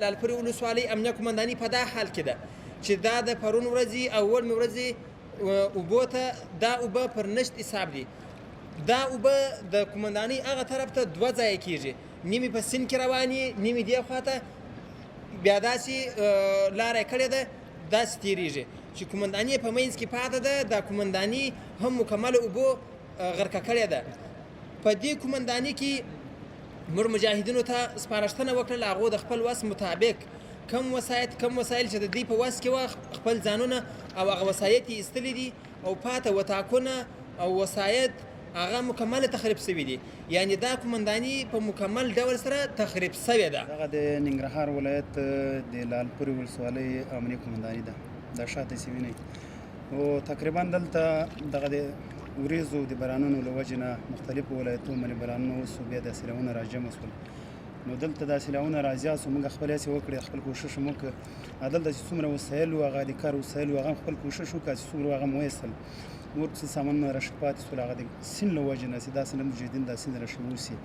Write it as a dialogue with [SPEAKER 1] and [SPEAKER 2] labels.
[SPEAKER 1] لعلپورې ولسوالۍ امنیه قمنداني په دا حال کې ده چې دا د پرون ورځې او وړمې ورځې اوبو ته دا اوبه پر نشت حساب دي. دا اوبه د قمندانۍ هغه طرف ته دوه ځایه کېږي، نیمې په سیند کې روانې، نیمې دې خواته بیا داسې لاره یې کړې ده، داسې تېرېږي چې قمنداني په منځ کې پاته ده. دا قمنداني هم مکمله اوبو غرقه کړې ده. په دې قمنداني کې موږ مجاهدینو ته سپارښتنه وکړله هغو د خپل وس مطابق کم وسایل چې د دوی په وس کې وه خپل ځانونه او هغه وسایط یې ایستلي دي او پاته وطاقونه او وسایط هغه مکمله تخریب سوي دي. یعنې دا قمنداني په مکمل ډول سره تخریب سوې ده.
[SPEAKER 2] دغه د ننګرهار ولایت د لعلپورې ولسوالۍ امنیه قمنداني ده، دا شاته یې وینئ. او تقریبا دلته دغه د وریځو د بارانونو له وجې نه مختلفو ولایتونو باندې بارانونه وسو، بیا دا سیلاوونه راجمع سول. نو دلته دا سیلاوونه رازیات سو، موږ خپل هڅې وکړې، خپل کوشش مو وکړ. دلته چې څومره وسایل وو هغه د کار وسایل وو، هغه خپل کوشش وکړه چې څومره هغه مو ویستل. نور څه سامانونه راشي پاتې سول، هغه د سیند له وجې نه چې داسې نه مجاهدین دا سیند راشي ووسي.